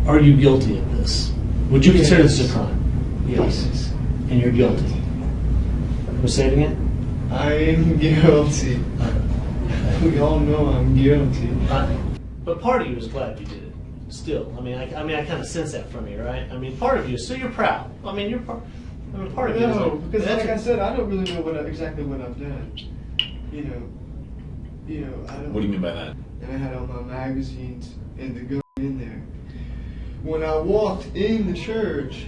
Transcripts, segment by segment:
Are you guilty of this? Would you consider this a crime? Yes. And you're guilty. Reciting it? I am guilty. We all know I'm guilty. But part of you is glad you did it. Still, I kind of sense that from you, right? I mean, part of you. So you're proud. I mean, part of you. No, because like I said, I don't really know exactly what I've done. You know, I don't. What do you mean by that? And I had all my magazines and the gun in there. When I walked in the church,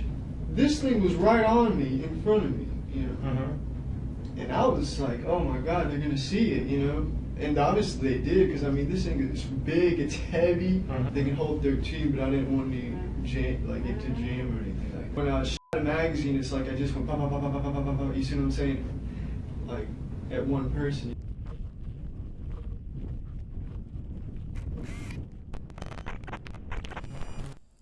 this thing was right on me, in front of me. You know. Mm-hmm. And I was like, oh my God, they're gonna see it. You know. And obviously they did, because I mean, this thing is big, it's heavy. Mm-hmm. They can hold 13, but I didn't want it to jam or anything like that. When I shot a magazine, it's like I just went pop, pop, pop, pop, pop, pop, pop, pop. You see what I'm saying? Like at one person.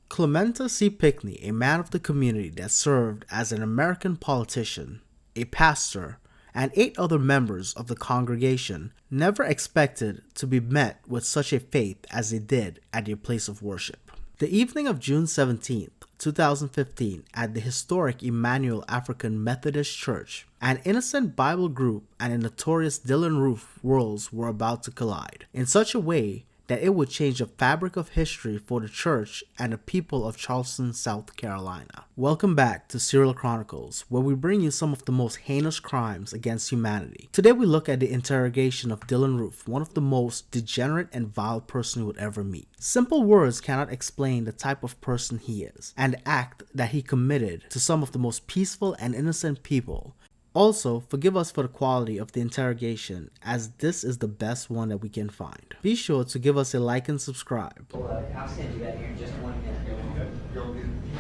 Clementa C. Pinckney, a man of the community that served as an American politician, a pastor, and 8 other members of the congregation, never expected to be met with such a fate as they did at their place of worship. The evening of June 17, 2015, at the historic Emmanuel African Methodist Church, an innocent Bible group and a notorious Dylann Roof worlds were about to collide, in such a way that it would change the fabric of history for the church and the people of Charleston, South Carolina. Welcome back to Serial Chronicles, where we bring you some of the most heinous crimes against humanity. Today we look at the interrogation of Dylann Roof, one of the most degenerate and vile person you would ever meet. Simple words cannot explain the type of person he is, and the act that he committed to some of the most peaceful and innocent people. Also, forgive us for the quality of the interrogation, as this is the best one that we can find. Be sure to give us a like and subscribe. I'll send you that here in just 1 minute.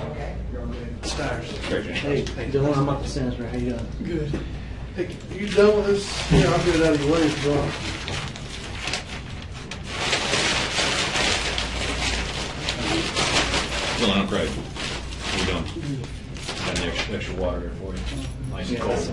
Okay. Stars. Hey, Dylan, I'm up to Sandsbury. How you doing? Good. Hey, you done with this? Yeah, I'll get it out of your way if you want. Dylan, I'm Craig. How you doing? Got an extra water there for you. Nice and cold.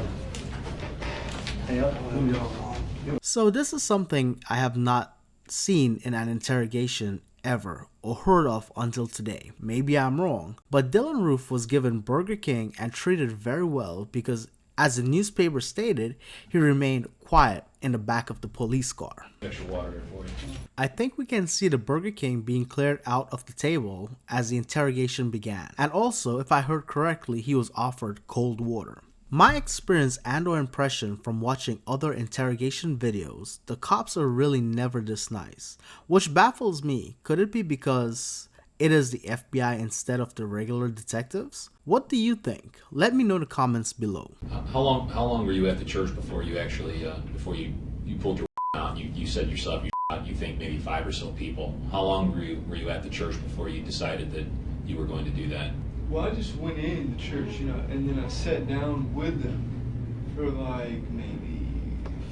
So this is something I have not seen in an interrogation ever or heard of until today. Maybe I'm wrong, but Dylann Roof was given Burger King and treated very well because, as the newspaper stated, he remained quiet in the back of the police car. Extra water there for you. I think we can see the Burger King being cleared out of the table as the interrogation began. And also, if I heard correctly, he was offered cold water. My experience and or impression from watching other interrogation videos, the cops are really never this nice. Which baffles me. Could it be because it is the FBI instead of the regular detectives? What do you think? Let me know in the comments below. How long were you at the church before you actually before you pulled your out? You said yourself you think maybe 5 or so people. How long were you at the church before you decided that you were going to do that? Well, I just went in the church, and then I sat down with them for like maybe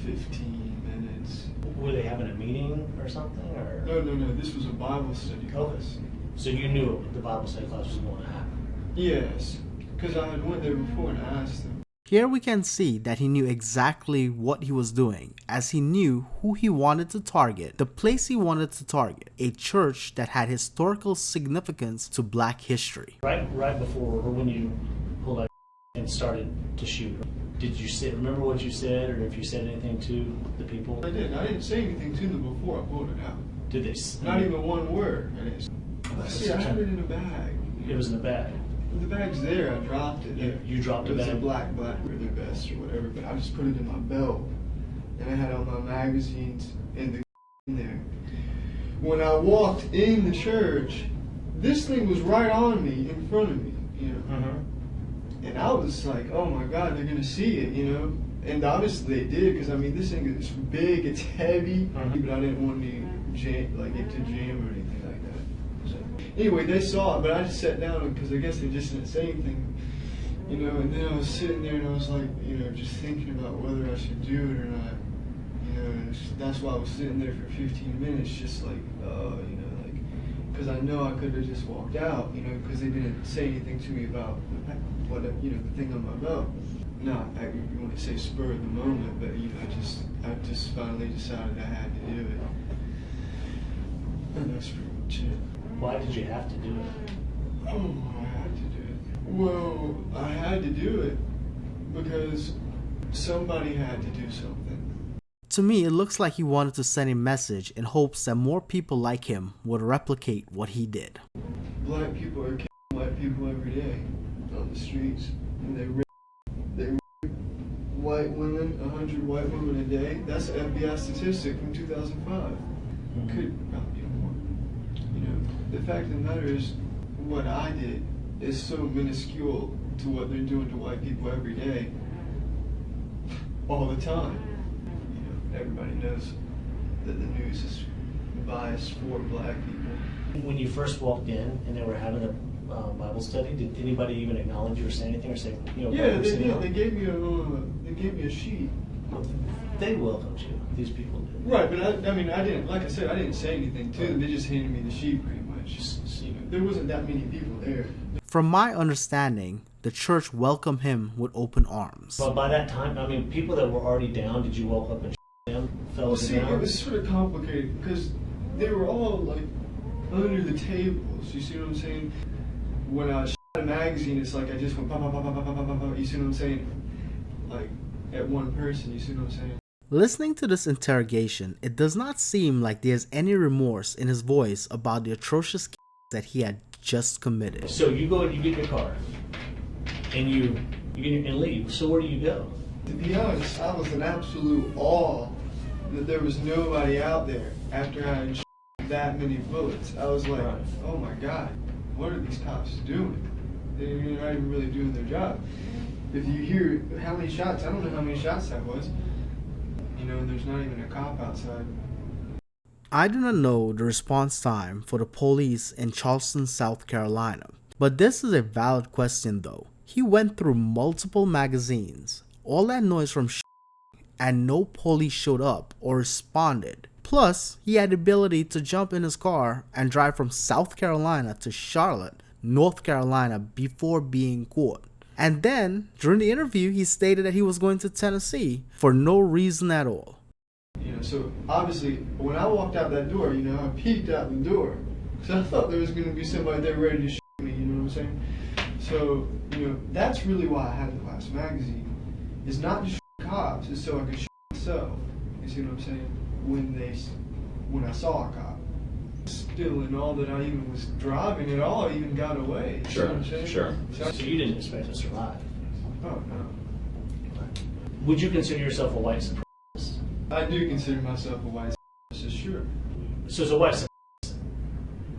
15 minutes. Were they having a meeting or something? Or? No. This was a Bible study class. So you knew the Bible study class was going to happen? Yes, because I had went there before and I asked them. Here we can see that he knew exactly what he was doing, as he knew who he wanted to target, the place he wanted to target, a church that had historical significance to Black history. Right before, or when you pulled out and started to shoot, did you remember what you said, or if you said anything to the people? I did. I didn't say anything to them before I pulled it out. Did they? Not even one word. I didn't. See, I had it in a bag. It was in a bag. The bag's there. I dropped it. You dropped the bag? It was a black really vest or whatever, but I just put it in my belt. And I had all my magazines and the in there. When I walked in the church, this thing was right on me, in front of me, Mm-hmm. And I was like, oh my God, they're going to see it, And obviously they did, because I mean, this thing is big, it's heavy, Mm-hmm. but I didn't want it to jam or anything like that. So, anyway, they saw it, but I just sat down because I guess they just didn't say anything, And then I was sitting there and I was like, just thinking about whether I should do it or not. And that's why I was sitting there for 15 minutes, just like, because I know I could have just walked out, because they didn't say anything to me about what, the thing on my belt. Not, you want to say spur of the moment, but I just finally decided I had to do it. And that's pretty much it. Why did you have to do it? Oh, I had to do it. Well, I had to do it because somebody had to do something. To me, it looks like he wanted to send a message in hopes that more people like him would replicate what he did. Black people are killing white people every day on the streets, and they rape white women, 100 white women a day. That's an FBI statistic from 2005. Could probably be more. You know, the fact of the matter is, what I did is so minuscule to what they're doing to white people every day, all the time. You know, everybody knows that the news is biased for black people. When you first walked in and they were having a Bible study, did anybody even acknowledge you or say anything or say, you know? Yeah, they did. They gave me a sheet. They welcomed you. These people did. Right, but I didn't. Like I said, I didn't say anything to them. They just handed me the sheet, pretty much. You know, there wasn't that many people there. From my understanding, the church welcomed him with open arms. But by that time, I mean, people that were already down, did you walk up and them? Well, see, it was sort of complicated because they were all like under the tables. You see what I'm saying? When I shot a magazine, it's like I just went pop, pop, pop, pop, pop, pop, pop. You see what I'm saying? Like at one person. You see what I'm saying? Listening to this interrogation, it does not seem like there's any remorse in his voice about the atrocious that he had just committed. So you go and you get your car, and you get and leave. So where do you go? To be honest, I was in absolute awe that there was nobody out there after I had shot that many bullets. I was like, oh my God, what are these cops doing? They're not even really doing their job. If you hear how many shots, I don't know how many shots that was. You know, there's not even a cop outside. I do not know the response time for the police in Charleston, South Carolina. But this is a valid question though. He went through multiple magazines, all that noise from and no police showed up or responded. Plus, he had the ability to jump in his car and drive from South Carolina to Charlotte, North Carolina before being caught. And then, during the interview, he stated that he was going to Tennessee for no reason at all. You know, so obviously, when I walked out that door, you know, I peeked out the door. So I thought there was going to be somebody there ready to shoot me, you know what I'm saying? So, you know, that's really why I had the last magazine. It's not to shoot cops, it's so I could shoot myself. You see what I'm saying? When I saw a cop. Still, and all that I even was driving at all, even got away. Sure, You know what I'm saying? sure. So you didn't expect to survive. Oh, no. Would you consider yourself a white supremacist? I do consider myself a white supremacist, sure. So it's a white supremacist.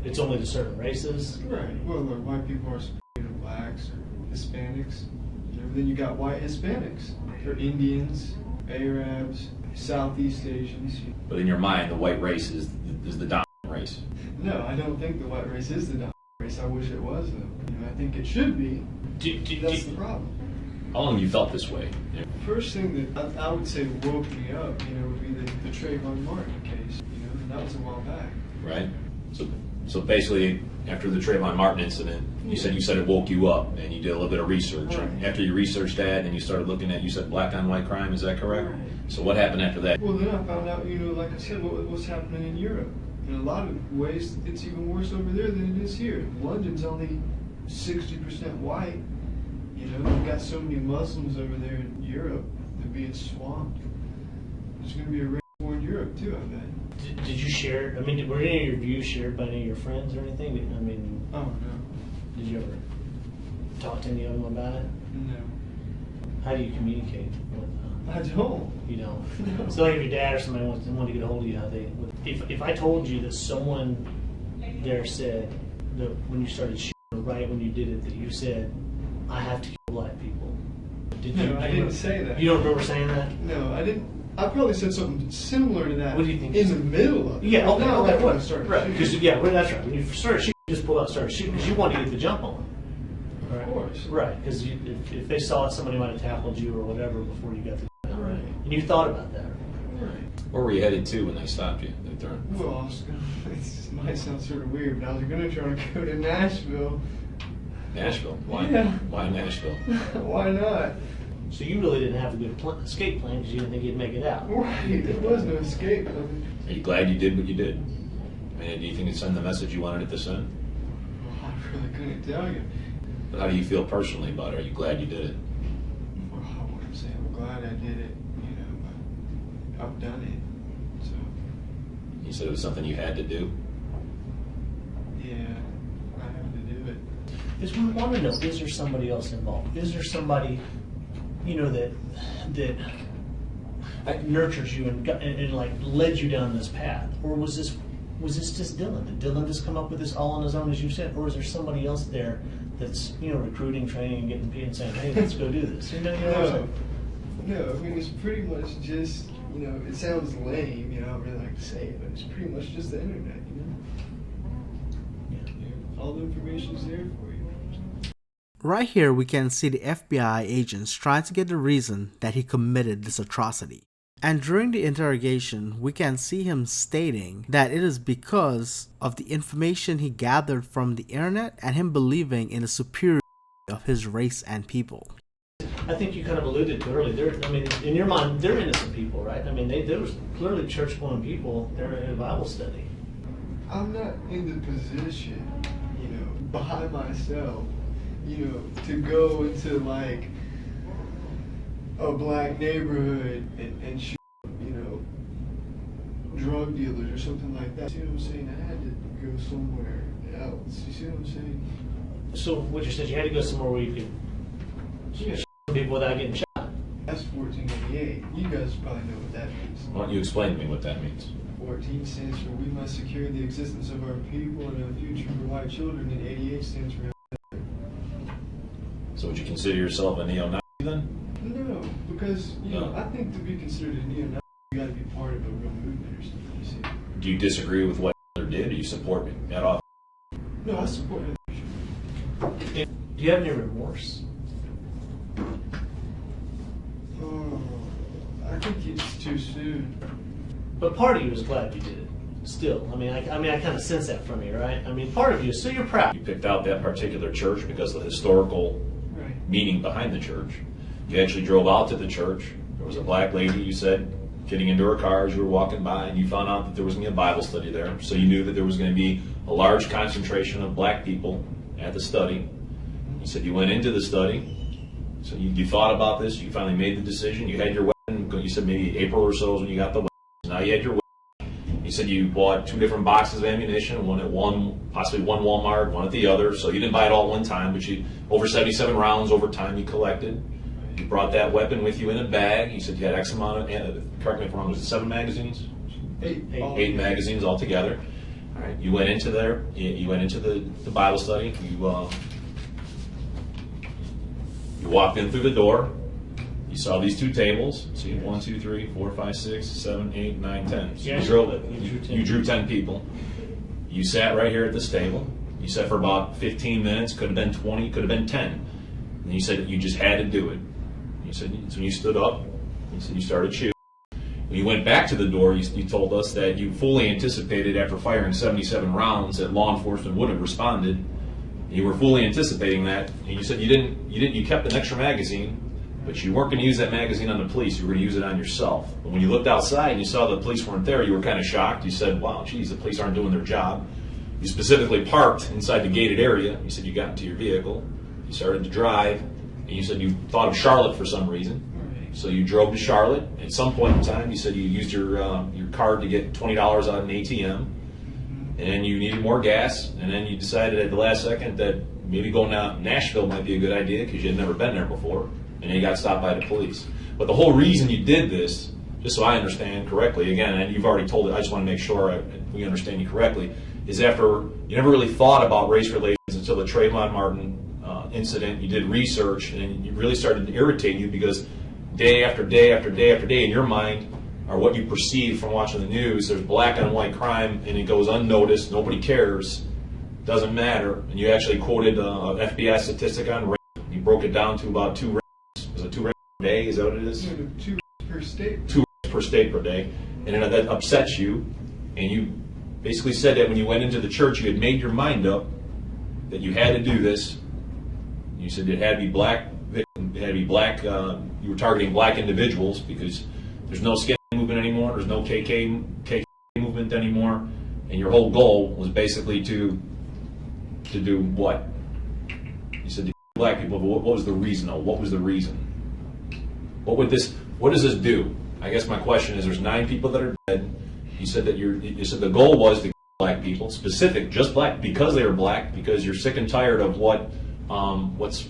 It's only to certain races. Right. Well, look, white people are blacks or Hispanics. Then you got white Hispanics. Or Indians, Arabs, Southeast Asians. But in your mind, the white race is the dominant race. No, I don't think the white race is the dominant race. I wish it was, though. You know, I think it should be. That's the problem. How long have you felt this way? First thing that I would say woke me up, you know, would be the Trayvon Martin case. You know, and that was a while back. Right? So basically, after the Trayvon Martin incident, you said it woke you up, and you did a little bit of research. Right. After you researched that, and you started looking at, you said black on white crime, is that correct? Right. So what happened after that? Well, then I found out, you know, like I said, what's happening in Europe. In a lot of ways, it's even worse over there than it is here. London's only 60% white. You know, you've got so many Muslims over there in Europe, they're being swamped. There's going to be a race war in Europe, too, I bet. Did you share, I mean, were any of your views shared by any of your friends or anything? I mean, Oh, no. did you ever talk to any of them about it? No. How do you communicate with I don't. You don't? No. So like if your dad or somebody wanted to get a hold of you, how they, if I told you that someone there said that when you started shooting, right when you did it, that you said, I have to kill black people. No, I didn't say that. You don't remember saying that? No, I didn't. I probably said something similar to that. What do you think? In the middle of it. Yeah, okay, Not okay, like when I started right. shooting. Because yeah, well, that's right. When you started shooting, you just pulled out and started shooting because you wanted to get the jump on them. Of course. Right, because if they saw it, somebody might have tackled you or whatever before you got the gun. Right. And you thought about that. Right. Where were you headed to when they stopped you? They turned. Well, I was gonna, this might sound sort of weird, but I was going to try to go to Nashville. Nashville. Why? Yeah. Why Nashville? Why not? So you really didn't have a good escape plan because you didn't think you'd make it out. Right. There was no escape. I mean, Are you glad you did what you did? mean, do you think it sent the message you wanted it to send? Well, I really couldn't tell you. But how do you feel personally about it? Are you glad you did it? Well, I wouldn't say I'm glad I did it, you know, but I've done it. So, You said it was something you had to do. yeah, I have to do it. Is we want to know, is there somebody else involved? Is there somebody, you know, that nurtures you and like led you down this path? Or was this just Dylann? Did Dylann just come up with this all on his own, as you said? Or is there somebody else there that's, you know, recruiting, training, getting people and saying, hey, let's go do this? You know what I'm saying? No, I mean, it's pretty much just, you know, it sounds lame, you know, I don't really like to say it, but it's pretty much just the internet, you know? Yeah. All the information's there for you. Right here, we can see the FBI agents trying to get the reason that he committed this atrocity. And during the interrogation, we can see him stating that it is because of the information he gathered from the internet and him believing in the superiority of his race and people. I think you kind of alluded to earlier. I mean, in your mind, they're innocent people, right? I mean, there was clearly church-going people. They're in a Bible study. I'm not in the position, you know, by myself, you know, to go into like a black neighborhood and shoot, you know, drug dealers or something like that. See what I'm saying? I had to go somewhere else. You see what I'm saying? So what you said, you had to go somewhere where you could Yeah. shoot people without getting shot. That's 1488. You guys probably know what that means. Why don't you explain to me what that means? 14 stands for we must secure the existence of our people and a future for white children, and 88 stands for So would you consider yourself a neo-Nazi then? no, because you know No. I think to be considered a neo-Nazi, you got to be part of a real movement or something. You see? Do you disagree with what Hitler did, or you support me at all? No, I support it. Do you have any remorse? Oh, I think it's too soon. But part of you is glad you did it. Still, I kind of sense that from you, right? I mean, part of you, so you're proud. You picked out that particular church because of the historical Right. meaning behind the church. You actually drove out to the church. There was a black lady, you said, getting into her car as you were walking by, and you found out that there was going to be a Bible study there. So you knew that there was going to be a large concentration of black people at the study. You said you went into the study. So you thought about this. You finally made the decision. You had your weapon. You said maybe April or so is when you got the weapon. Now you had your weapon. You said you bought 2 different boxes of ammunition, one at possibly one Walmart, one at the other. So you didn't buy it all at one time, but you over 77 rounds over time you collected. You brought that weapon with you in a bag. You said you had X amount of, correct me if I'm wrong, was it 7 magazines? 8. 8 magazines altogether. All right. You went into there. You went into the Bible study. You walked in through the door. You saw these 2 tables. So you had 1, 2, 3, 4, 5, 6, 7, 8, 9, 10. So Yeah, you drew 10 people. You sat right here at this table. You sat for about 15 minutes. Could have been 20. Could have been 10. And you said that you just had to do it. You said so when you stood up. You said you started shooting. When you went back to the door, you told us that you fully anticipated after firing 77 rounds that law enforcement would have responded. You were fully anticipating that, and you said you kept an extra magazine, but you weren't going to use that magazine on the police. You were going to use it on yourself. But when you looked outside and you saw the police weren't there, you were kind of shocked. You said, "Wow, geez, the police aren't doing their job." You specifically parked inside the gated area. You said you got into your vehicle. You started to drive, and you said you thought of Charlotte for some reason. So you drove to Charlotte. At some point in time, you said you used your card to get $20 out of an ATM. And then you needed more gas, and then you decided at the last second that maybe going out to Nashville might be a good idea because you had never been there before, and then you got stopped by the police. But the whole reason you did this, just so I understand correctly, again, and you've already told it, I just want to make sure we understand you correctly, is after you never really thought about race relations until the Trayvon Martin incident. You did research, and you really started to irritate you because day after day after day after day in your mind, or what you perceive from watching the news, there's black on white crime and it goes unnoticed, nobody cares, doesn't matter. And you actually quoted an FBI statistic on rape. You broke it down to about 2 rapes. Was it 2 rapes per day? Is that what it is? 2 per state. 2 rapes per state per day. And then that upsets you. And you basically said that when you went into the church, you had made your mind up that you had to do this. You said it had to be black victims, it had to be black, you were targeting black individuals because there's no skin movement anymore, there's no KK movement anymore, and your whole goal was basically to do what? You said to black people, but what was the reason? Though? What was the reason? What does this do? I guess my question is: there's 9 people that are dead. You said that you said the goal was to black people, specific, just black, because they are black, because you're sick and tired of what's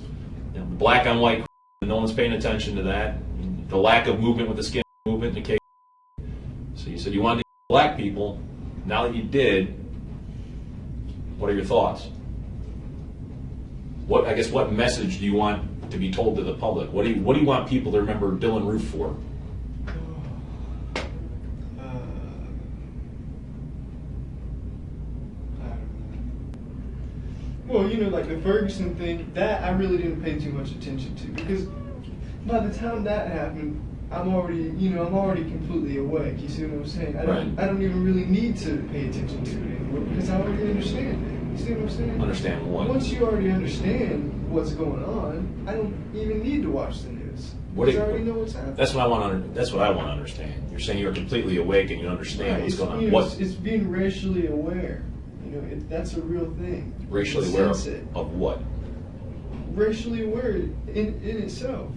black on white. No one's paying attention to that. The lack of movement with the skin movement. In the case. So you said you wanted to black people. Now that you did, what are your thoughts? What message do you want to be told to the public? What do you want people to remember Dylann Roof for? Well, like the Ferguson thing, that I really didn't pay too much attention to, because by the time that happened, I'm already completely awake. You see what I'm saying? I don't even really need to pay attention to it anymore, because I already understand it. You see what I'm saying? Understand what? Once you already understand what's going on, I don't even need to watch the news. Because I already know what's happening. That's what I want to understand. You're saying you're completely awake and you understand what's going on. It's being racially aware. That's a real thing. Racially aware of what? Racially aware in itself.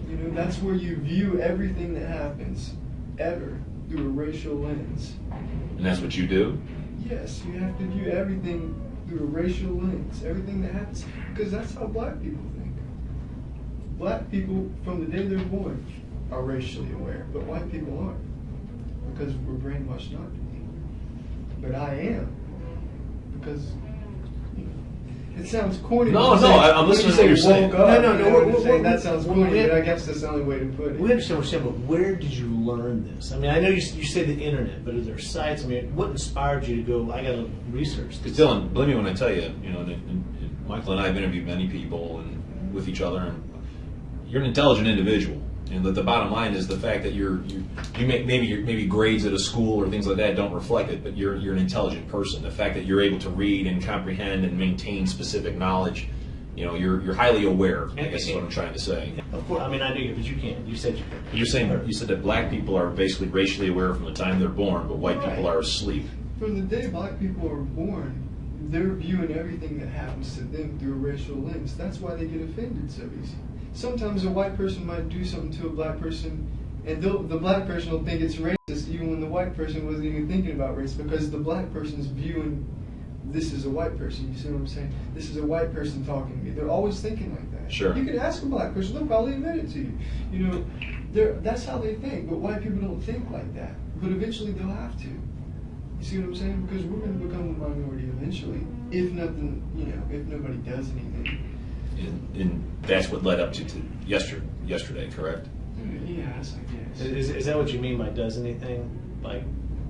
That's where you view everything that happens ever through a racial lens. And that's what you do? Yes, you have to view everything through a racial lens. Everything that happens, because that's how black people think. Black people, from the day they're born, are racially aware, but white people aren't, because we're brainwashed not to be. But I am. Because it sounds corny. No, I'm listening to what you're saying. No. That sounds corny, but I guess that's the only way to put it. We understand what you're saying, but where did you learn this? I mean, I know you say the internet, but are there sites? I mean, what inspired you to go, I got to research this? Because Dylan, believe me when I tell you, Michael and I have interviewed many people and with each other, and you're an intelligent individual. And the bottom line is the fact that you make maybe grades at a school or things like that don't reflect it, but you're an intelligent person. The fact that you're able to read and comprehend and maintain specific knowledge, you're highly aware. I guess is what I'm trying to say. Of course, I mean I knew you, but you can't. You said you could. You said that black people are basically racially aware from the time they're born, but white people are asleep. From the day black people are born, they're viewing everything that happens to them through a racial lens. That's why they get offended so easy. Sometimes a white person might do something to a black person, and the black person will think it's racist even when the white person wasn't even thinking about race, because the black person's viewing this is a white person. You see what I'm saying? This is a white person talking to me. They're always thinking like that. Sure. You could ask a black person, they'll probably admit it to you. That's how they think, but white people don't think like that. But eventually they'll have to. You see what I'm saying? Because we're going to become a minority eventually, if nothing, if nobody does anything. And that's what led up to yesterday, correct? Yes, I guess. Is that what you mean by does anything? Like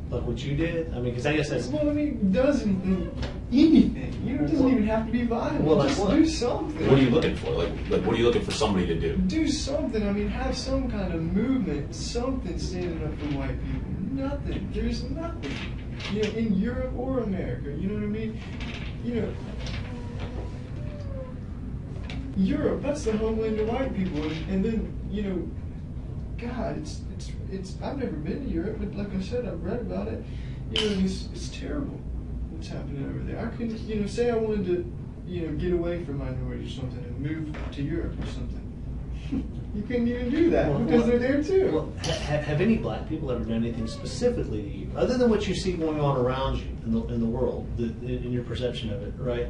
what you did? I mean, because I guess that's... Well, does anything. It doesn't even have to be violent. Well, just do something. What are you looking for? Like, what are you looking for somebody to do? Do something. Have some kind of movement, something standing up for white people. Nothing. There's nothing. In Europe or America. You know what I mean? Europe, that's the homeland of white people, and then God, it's I've never been to Europe, but like I said, I've read about it. It's terrible what's happening over there. I couldn't, say I wanted to, get away from minorities or something and move to Europe or something. You couldn't even do that because they're there too. Well, have any black people ever done anything specifically to you, other than what you see going on around you in the world, in your perception of it, right?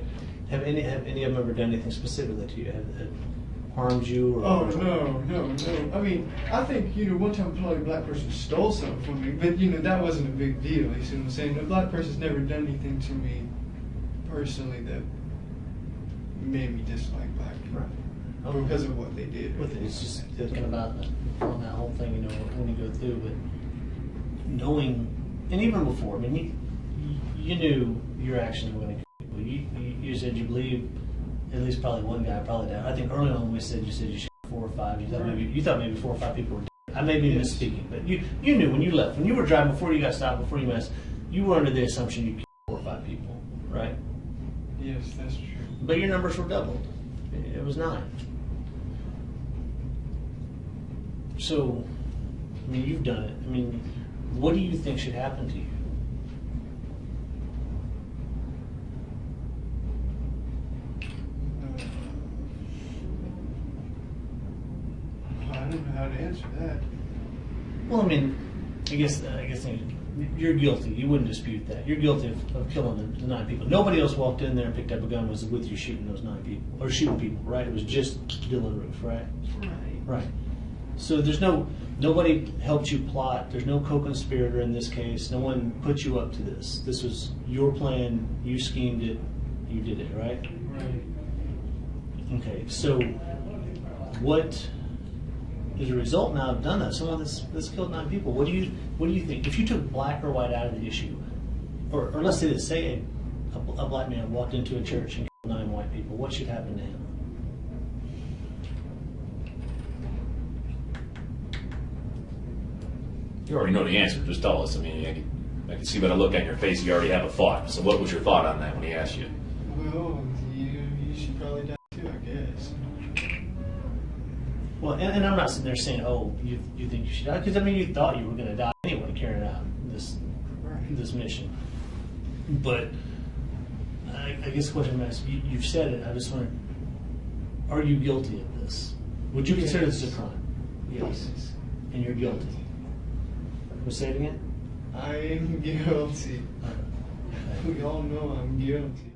Have any of them ever done anything specifically to you? Have harmed you? Or oh no. I mean, I think one time probably a black person stole something from me, but that wasn't a big deal. You see what I'm saying? A black person's never done anything to me personally that made me dislike black people. Right. Because of what they did. With it, it's just thinking about on that whole thing, when you go through, but knowing, and even before, I mean, you knew your actions were going to. You said you believe at least probably one guy probably died. I think early on you said you shot 4 or 5. You thought maybe 4 or 5 people were dead. I may be misspeaking, but you knew when you left, when you were driving, before you got stopped, before you messed, you were under the assumption you killed 4 or 5 people, right? Yes, that's true. But your numbers were doubled. It was 9. So, I mean, you've done it. I mean, what do you think should happen to you? don't know how to answer that. Well, I mean, I guess you're guilty. You wouldn't dispute that. You're guilty of killing the 9 people. Nobody else walked in there and picked up a gun and was with you shooting those 9 people. Or shooting people, right? It was just Dylann Roof, right? Right. Right. So there's nobody helped you plot. There's no co-conspirator in this case. No one put you up to this. This was your plan. You schemed it. You did it, right? Right. Okay. So what is a result now of done that? Someone that's killed 9 people. What do you think? If you took black or white out of the issue, or let's say this, say a black man walked into a church and killed 9 white people, what should happen to him? You already know the answer. Just tell us. I mean, I can see by the look on your face you already have a thought. So what was your thought on that when he asked you? Well, you should probably die too, I guess. Well, and I'm not sitting there saying, oh, you think you should die, because I mean you thought you were going to die anyway carrying out this mission. But I guess the question I'm asking, you've said it. I just wonder, are you guilty of this? Would you consider this a crime? Yes. And you're guilty. We'll say it again. I am guilty. Okay. We all know I'm guilty.